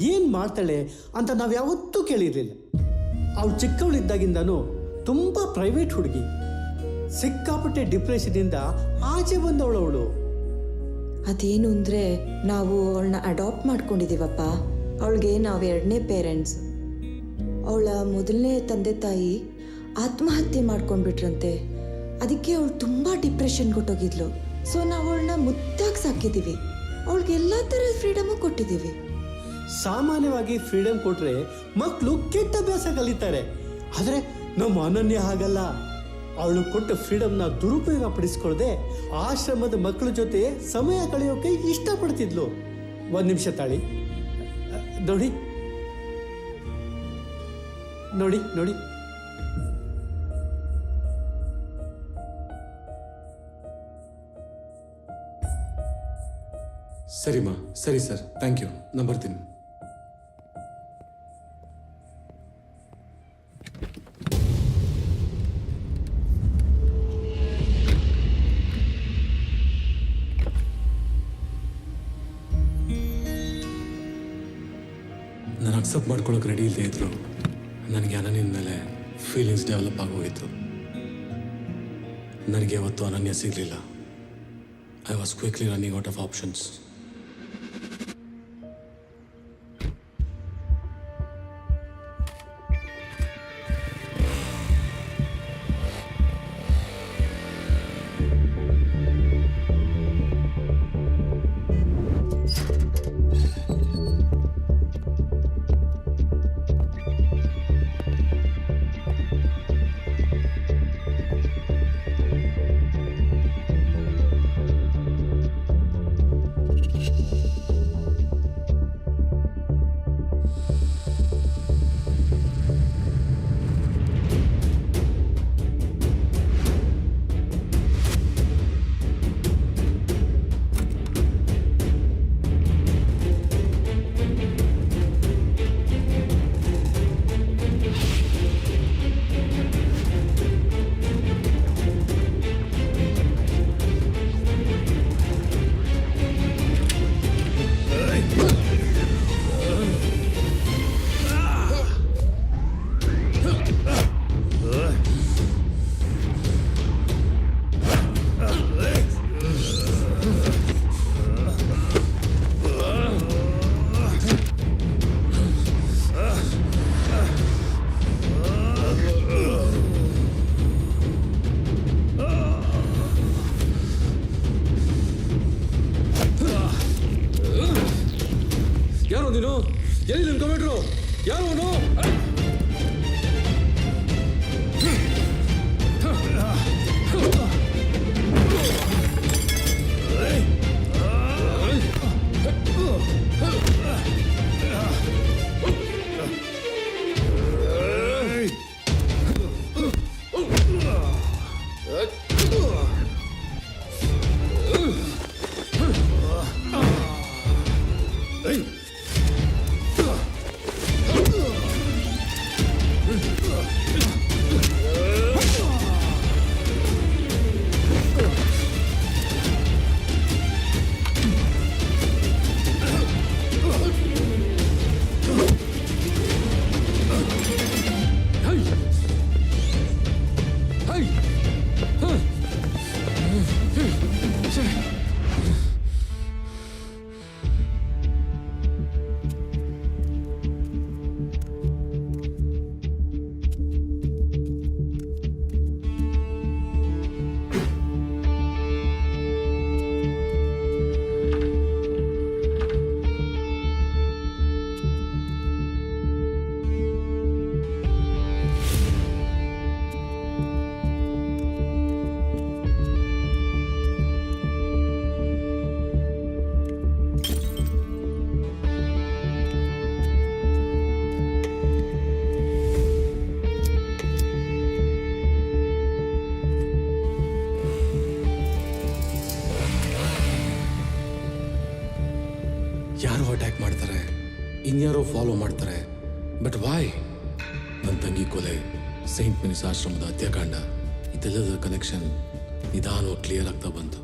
ಏನು ಮಾಡ್ತಾಳೆ ಅಂತ ನಾವು ಯಾವತ್ತೂ ಕೇಳಿರಲಿಲ್ಲ. ಅವಳು ಚಿಕ್ಕವಳಿದ್ದಾಗಿಂದನೂ ತುಂಬ ಪ್ರೈವೇಟ್ ಹುಡುಗಿ. ಸಿಕ್ಕಾಪಟ್ಟೆ ಡಿಪ್ರೆಷನಿಂದ ಆಚೆ ಬಂದವಳು. ಅದೇನು ಅಂದರೆ ನಾವು ಅವಳನ್ನ ಅಡಾಪ್ಟ್ ಮಾಡ್ಕೊಂಡಿದ್ದೀವಪ್ಪ. ಅವಳಿಗೆ ನಾವು 2ನೇ ಪೇರೆಂಟ್ಸ್. ಅವಳ ಮೊದಲನೇ ತಂದೆ ತಾಯಿ ಆತ್ಮಹತ್ಯೆ ಮಾಡ್ಕೊಂಡ್ಬಿಟ್ರಂತೆ. ಅದಕ್ಕೆ ಅವಳು ತುಂಬ ಡಿಪ್ರೆಷನ್ ಕೊಟ್ಟೋಗಿದ್ಲು. ಸೊ ನಾವು ಅವಳನ್ನ ಮುದ್ದಾಗಿ ಸಾಕಿದ್ದೀವಿ. ಅವಳಿಗೆ ಎಲ್ಲ ಥರದ ಫ್ರೀಡಮು ಕೊಟ್ಟಿದ್ದೀವಿ. ಸಾಮಾನ್ಯವಾಗಿ ಫ್ರೀಡಮ್ ಕೊಟ್ಟರೆ ಮಕ್ಕಳು ಕೆಟ್ಟ ಅಭ್ಯಾಸ ಕಲಿತಾರೆ. ಆದರೆ ನಮ್ಮ ಅನನ್ಯ ಹಾಗಲ್ಲ. ಅವಳು ಕೊಟ್ಟ ಫ್ರೀಡಮ್ನ ದುರುಪಯೋಗ ಪಡಿಸ್ಕೊಳ್ಳದೆ ಆಶ್ರಮದ ಮಕ್ಕಳ ಜೊತೆ ಸಮಯ ಕಳೆಯೋಕೆ ಇಷ್ಟಪಡ್ತಿದ್ಲು. 1 ನಿಮಿಷ ತಾಳಿ. ನೋಡಿ ನೋಡಿ ನೋಡಿ ಸರಿಮಾ, ಸರಿ ಸರ್, ಥ್ಯಾಂಕ್ ಯು. ನಾನು ಬರ್ತೀನಿ. ನಾನು ಅಕ್ಸೆಪ್ಟ್ ಮಾಡ್ಕೊಳ್ಳೋಕೆ ರೆಡಿ ಇಲ್ಲದೆ ಇದ್ರು ನನಗೆ ಅನನ್ಯನ ಮೇಲೆ ಫೀಲಿಂಗ್ಸ್ ಡೆವಲಪ್ ಆಗೋಯಿತು. ನನಗೆ ಯಾವತ್ತೂ ಅನನ್ಯ ಸಿಗಲಿಲ್ಲ. I was quickly running out of options. ಯಾರು ನೀನು? ಎಲ್ಲಿ ನಿನ್ ಕಮೆಂಟ್ರು? ಯಾರು ಅವನು? ಯಾರೋ ಅಟ್ಯಾಕ್ ಮಾಡ್ತಾರೆ, ಇನ್ಯಾರೋ ಫಾಲೋ ಮಾಡ್ತಾರೆ. But Y? ನನ್ನ ತಂಗಿ ಕೊಲೆ, ಸೈಂಟ್ ಮಿನಿಸ್ ಆಶ್ರಮದ ಹತ್ಯಾಕಾಂಡ, ಇದೆಲ್ಲದರ ಕನೆಕ್ಷನ್ ನಿಧಾನವಾಗಿ ಕ್ಲಿಯರ್ ಆಗ್ತಾ ಬಂತು.